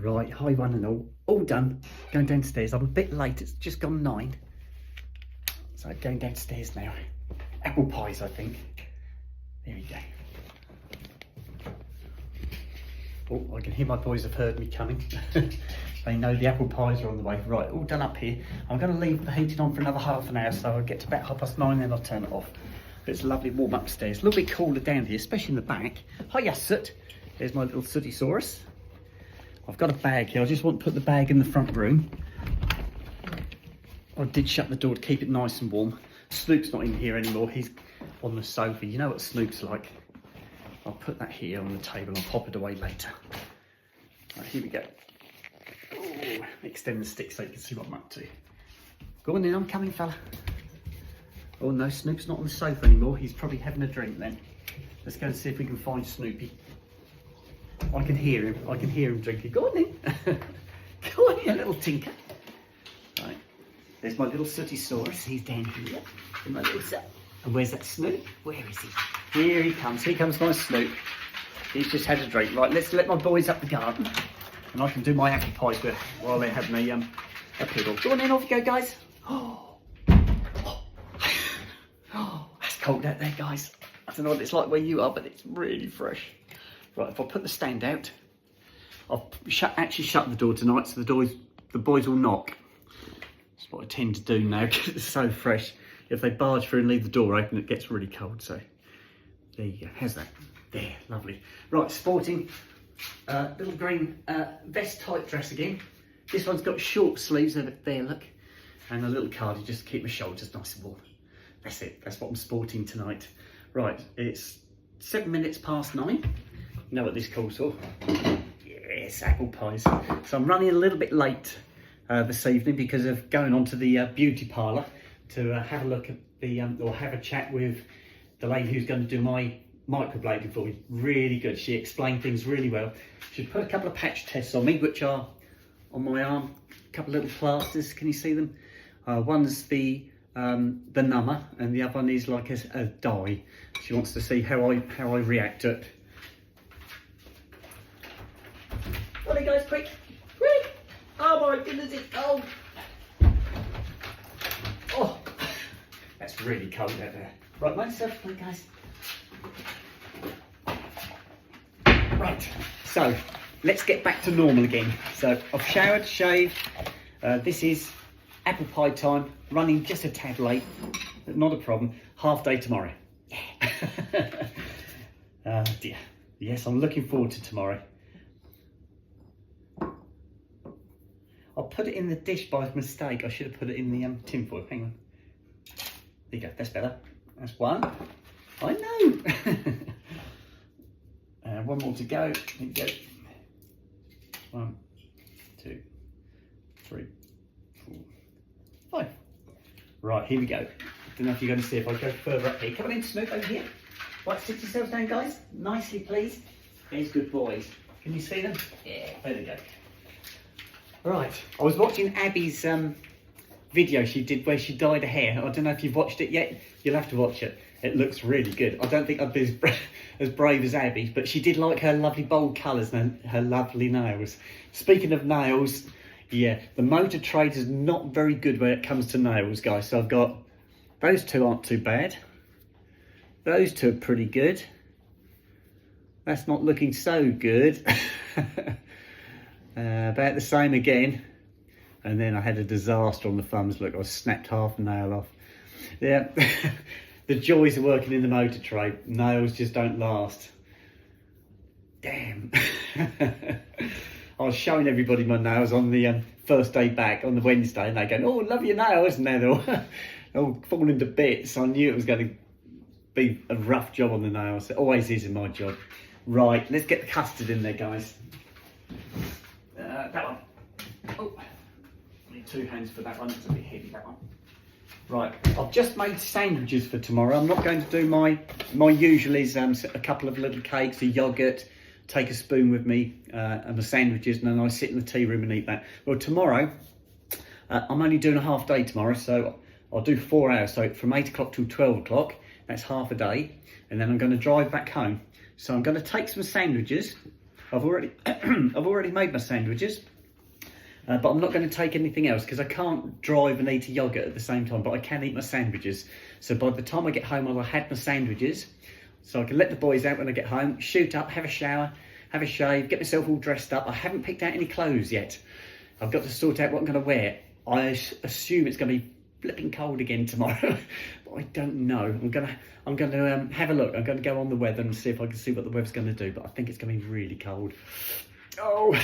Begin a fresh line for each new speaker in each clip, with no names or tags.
Right, hi one and all done. Going downstairs. I'm a bit late, it's just gone 9. So going downstairs now. Apple pies, I think. There we go. Oh, I can hear my boys have heard me coming. They know the apple pies are on the way. Right, all done up here. I'm going to leave the heating on for another half an hour, so I'll get to about 9:30, then I'll turn it off. But it's lovely warm upstairs. A little bit cooler down here, especially in the back. Hiya, Soot. There's my little Sootysaurus. I've got a bag here. I just want to put the bag in the front room. I did shut the door to keep it nice and warm. Snoop's not in here anymore. He's on the sofa. You know what Snoop's like. I'll put that here on the table. I'll pop it away later. Right, here we go. Ooh, extend the stick so you can see what I'm up to. Go on in, I'm coming, fella. Oh no, Snoop's not on the sofa anymore. He's probably having a drink then. Let's go and see if we can find Snoopy. I can hear him drinking. Go on in. Go on in, little tinker. Right, there's my little Sootysaurus. He's down here. And my little son. And where's that Snoop? Where is he? Here he comes. Here comes my Snoop. He's just had a drink. Right, let's let my boys up the garden. And I can do my apple pies while they're having a piddle. Go on in, off you go, guys. Oh, that's cold out there, guys. I don't know what it's like where you are, but it's really fresh. Right, if I put the stand out, I'll actually shut the door tonight, so the boys will knock. That's what I tend to do now because it's so fresh. If they barge through and leave the door open, it gets really cold. So there you go. How's that? There, lovely. Right, sporting little green vest type dress again. This one's got short sleeves over there, look, and a little cardi just to keep my shoulders nice and warm. That's it. That's what I'm sporting tonight. Right, it's 7 minutes past 9. You know what this calls for? Yes, apple pies. So I'm running a little bit late this evening because of going on to the beauty parlour to have a look at the, or have a chat with the lady who's going to do my microblading for me. Really good. She explained things really well. She put a couple of patch tests on me, which are on my arm. A couple of little plasters. Can you see them? One's the number, and the other one is like a dye. She wants to see how I react to it. Come on, guys, quick! Quick! Oh my goodness, it's cold! Oh, that's really cold out there. Right, myself, come on, guys. Right, so let's get back to normal again. So I've showered, shaved. This is apple pie time, running just a tad late, but not a problem. Half day tomorrow. Yeah. Dear. Yes, I'm looking forward to tomorrow. I'll put it in the dish by mistake. I should have put it in the tin foil. Hang on. There you go. That's better. That's one. I know. One more to go. There you go. 1, 2, 3, 4, 5. Right, here we go. Don't know if you're going to see if I go further up here. Come on in, Snoop, over here. Right, sit yourselves down, guys. Nicely, please. These good boys. Can you see them? Yeah, there they go. Right, I was watching Abby's video she did where she dyed her hair. I don't know if you've watched it yet. You'll have to watch it. It looks really good. I don't think I'd be as brave as Abby, but she did like her lovely bold colours and her lovely nails. Speaking of nails, yeah, the motor trade is not very good when it comes to nails, guys. So I've got, those two aren't too bad. Those two are pretty good. That's not looking so good. About the same again. And then I had a disaster on the thumbs. Look, I snapped half a nail off. Yeah, the joys of working in the motor trade. Nails just don't last. Damn. I was showing everybody my nails on the first day back on the Wednesday, and they going, "Oh, love your nails," and now they're all falling to bits. I knew it was going to be a rough job on the nails. It always is in my job. Right, let's get the custard in there, guys. That one. Oh, I need 2 hands for that one. It's a bit heavy, that one. Right, I've just made sandwiches for tomorrow. I'm not going to do my usual is a couple of little cakes, a yoghurt, take a spoon with me, and the sandwiches, and then I sit in the tea room and eat that. Well, tomorrow, I'm only doing a half day tomorrow, so I'll do 4 hours. So from 8 o'clock till 12 o'clock, that's half a day. And then I'm going to drive back home. So I'm going to take some sandwiches I've already I've already made my sandwiches, but I'm not going to take anything else because I can't drive and eat a yogurt at the same time, but I can eat my sandwiches. So by the time I get home, I'll have had my sandwiches, so I can let the boys out when I get home, shoot up, have a shower, have a shave, get myself all dressed up. I haven't picked out any clothes yet. I've got to sort out what I'm going to wear. I assume it's going to be flipping cold again tomorrow, but I don't know. I'm gonna have a look. I'm going to go on the weather and see if I can see what the weather's going to do, but I think it's going to be really cold. Oh,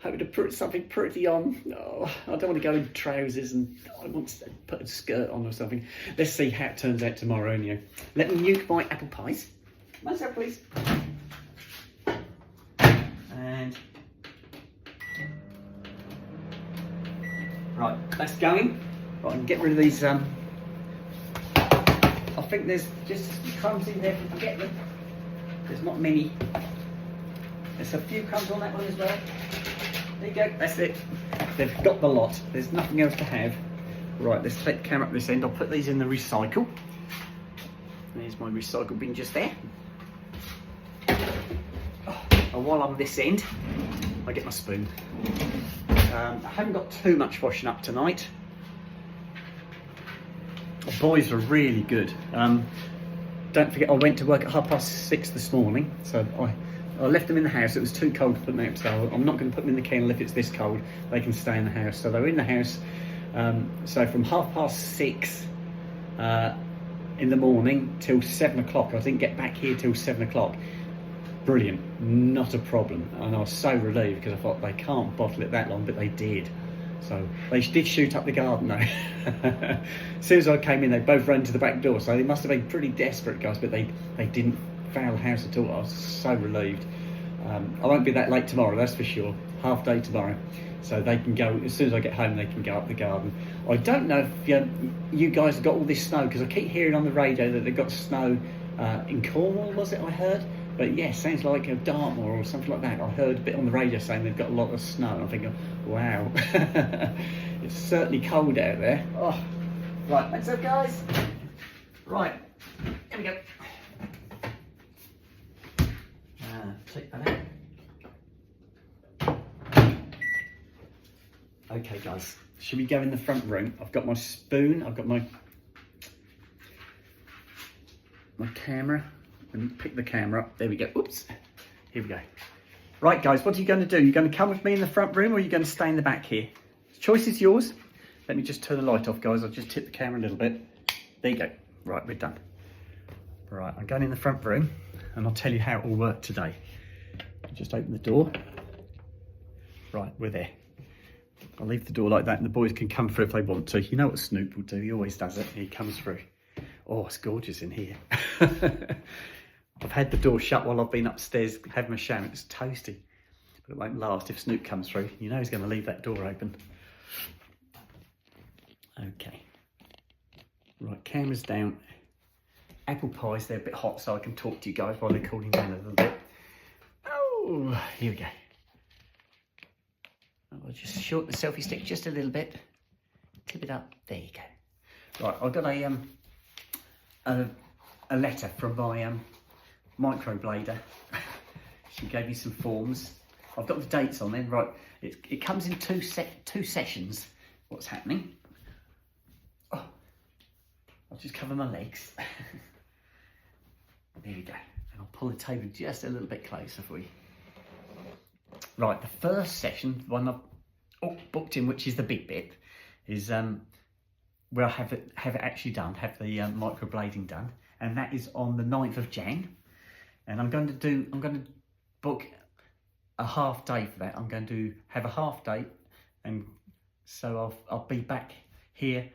hoping to put something pretty on. Oh, I don't want to go in trousers, and I want to put a skirt on or something. Let's see how it turns out tomorrow anyway. Let me nuke my apple pies. Myself, please. And right, that's going. Right, I can get rid of these. I think there's just crumbs in there if I get them. There's not many. There's a few crumbs on that one as well. There you go, that's it. They've got the lot. There's nothing else to have. Right, let's take the camera up this end. I'll put these in the recycle. There's my recycle bin just there. And while I'm this end, I get my spoon. I haven't got too much washing up tonight. The boys are really good. Don't forget, I went to work at 6:30 this morning, so I left them in the house. It was too cold to put them out, so I'm not going to put them in the kennel if it's this cold. They can stay in the house. So they're in the house. So from 6:30 in the morning till 7 o'clock. I didn't get back here till 7 o'clock. Brilliant, not a problem. And I was so relieved because I thought they can't bottle it that long, but they did. So they did shoot up the garden though. As soon as I came in, they both ran to the back door. So they must have been pretty desperate, guys, but they didn't foul the house at all. I was so relieved. I won't be that late tomorrow, that's for sure. Half day tomorrow. So they can go, as soon as I get home, they can go up the garden. I don't know if you guys have got all this snow, because I keep hearing on the radio that they've got snow in Cornwall, was it, I heard? But yeah, sounds like Dartmoor or something like that. I heard a bit on the radio saying they've got a lot of snow. I'm thinking, wow. It's certainly cold out there. Oh, right, what's up, guys? Right, here we go. Take that out. Okay, guys, should we go in the front room? I've got my spoon, I've got my camera. Let me pick the camera up. There we go. Oops. Here we go. Right, guys, what are you going to do? You're going to come with me in the front room, or are you going to stay in the back here? The choice is yours. Let me just turn the light off, guys. I'll just tip the camera a little bit. There you go. Right, we're done. Right, I'm going in the front room, and I'll tell you how it will work today. Just open the door. Right, we're there. I'll leave the door like that, and the boys can come through if they want to. You know what Snoop will do. He always does it. He comes through. Oh, it's gorgeous in here. I've had the door shut while I've been upstairs having a shower. It's toasty, but it won't last if Snoop comes through. You know he's going to leave that door open. Okay. Right, camera's down. Apple pies, they're a bit hot, so I can talk to you guys while they're cooling down a little bit. Oh, here we go. I'll just shorten the selfie stick just a little bit. Tip it up. There you go. Right, I've got a letter from my microblader. She gave me some forms. I've got the dates on them. Right, it comes in two sessions. What's happening? Oh, I'll just cover my legs. There we go. And I'll pull the table just a little bit closer for you. Right, the first session, the one I've booked in, which is the big bit, is where I have it actually done, have the microblading done, and that is on the 9th of Jan. And I'm going to book a half day for that. I'm going to have a half day, and so I'll be back here.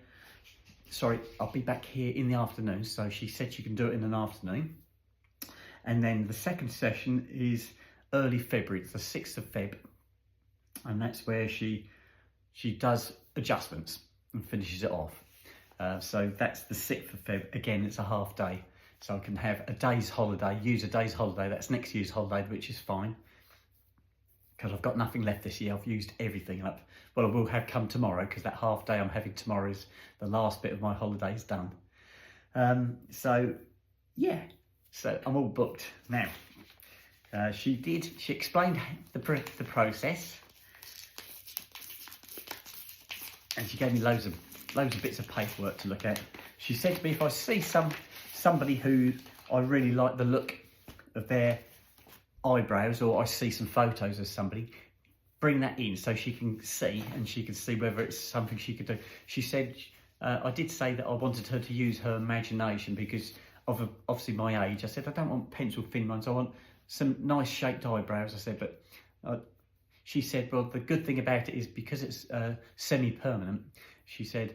Sorry, I'll be back here in the afternoon. So she said she can do it in an afternoon. And then the second session is early February. It's the 6th of Feb, and that's where she does adjustments and finishes it off. So that's the 6th of Feb. Again, it's a half day. So I can have a day's holiday, use a day's holiday. That's next year's holiday, which is fine, because I've got nothing left this year. I've used everything up. Well, I will have come tomorrow, because that half day I'm having tomorrow is the last bit of my holiday is done. So yeah, so I'm all booked now. She explained the process, and she gave me loads of bits of paperwork to look at. She said to me, if I see somebody who I really like the look of their eyebrows, or I see some photos of somebody, bring that in so she can see, and she can see whether it's something she could do. She said, I did say that I wanted her to use her imagination because of obviously my age. I said, I don't want pencil thin ones, I want some nice shaped eyebrows. I said, but she said, well, the good thing about it is because it's semi-permanent, she said,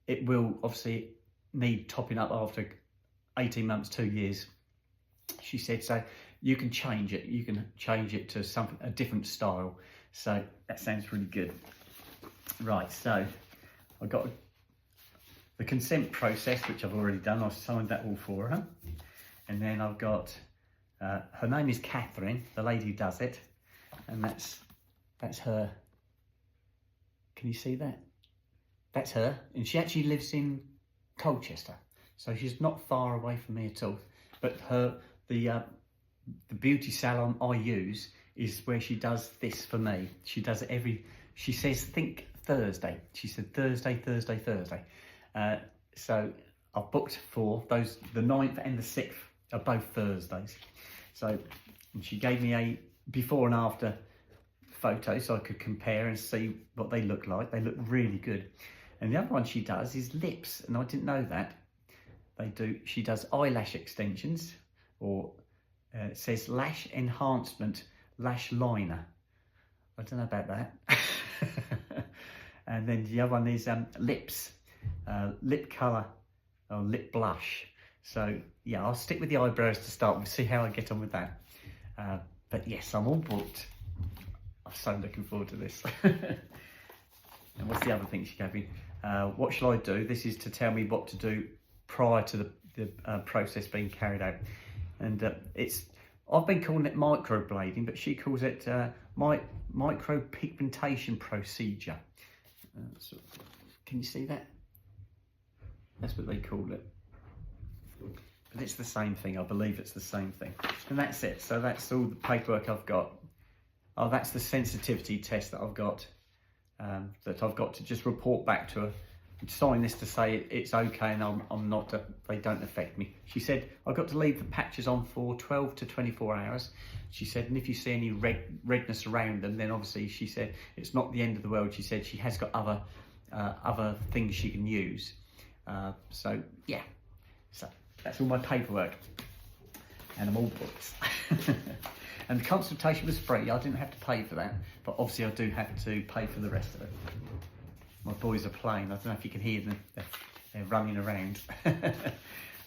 it will obviously need topping up after 18 months, 2 years. She said, so you can change it. You can change it to a different style. So that sounds really good. Right, so I got the consent process, which I've already done. I've signed that all for her. And then I've got, her name is Catherine, the lady who does it. And that's her. Can you see that? That's her. And she actually lives in Colchester. So she's not far away from me at all. But the beauty salon I use is where she does this for me. She does it she says, think Thursday. She said Thursday. So I've booked for those, the 9th and the 6th are both Thursdays. So, and she gave me a before and after photo so I could compare and see what they look like. They look really good. And the other one she does is lips, and I didn't know that. She does eyelash extensions, or it says lash enhancement lash liner. I don't know about that. And then the other one is lips, lip colour or lip blush. So yeah, I'll stick with the eyebrows to start with, see how I get on with that. But yes, I'm all booked. I'm so looking forward to this. And what's the other thing she gave me? What shall I do? This is to tell me what to do prior to the process being carried out. And I've been calling it microblading, but she calls it micropigmentation procedure. So, can you see that? That's what they call it. But it's the same thing, I believe it's the same thing. And that's it. So that's all the paperwork I've got. Oh, that's the sensitivity test that I've got to just report back to her. Sign this to say it's okay and I'm not, they don't affect me. She said I've got to leave the patches on for 12 to 24 hours. She said, and if you see any redness around them, then obviously she said it's not the end of the world. She said she has got other things she can use. So yeah, so that's all my paperwork, and I'm all booked. And the consultation was free. I didn't have to pay for that, but obviously I do have to pay for the rest of it. My boys are playing. I don't know if you can hear them. They're running around.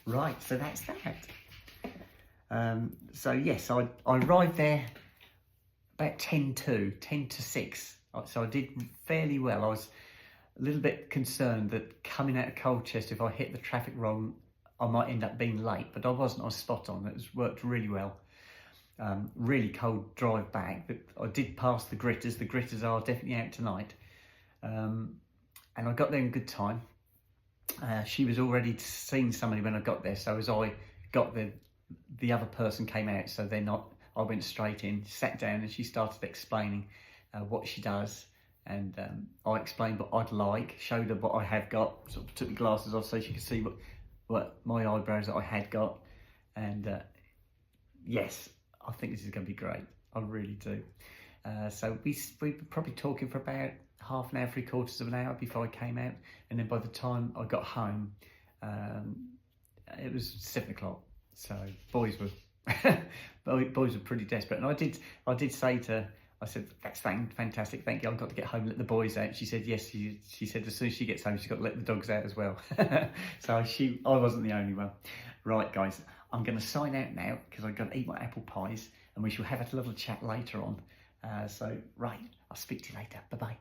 Right, so that's that. So yes, I arrived there about 10 to 6. So I did fairly well. I was a little bit concerned that coming out of Colchester, if I hit the traffic wrong, I might end up being late, but I wasn't. I was spot on. It worked really well. Really cold drive back, but I did pass the gritters. The gritters are definitely out tonight. And I got there in good time. She was already seeing somebody when I got there, so as I got there, the other person came out, so I went straight in, sat down, and she started explaining what she does, and I explained what I'd like, showed her what I have got, sort of took the glasses off so she could see what my eyebrows that I had got, and yes, I think this is going to be great. I really do. So we were probably talking for about half an hour, 3/4 of an hour before I came out, and then by the time I got home, it was 7 o'clock. So boys were pretty desperate, and I did say to her, I said, that's fantastic, thank you. I've got to get home and let the boys out. She said yes. She said as soon as she gets home, she's got to let the dogs out as well. So I wasn't the only one. Right, guys, I'm going to sign out now because I've got to eat my apple pies, and we shall have a little chat later on. So right, I'll speak to you later. Bye bye.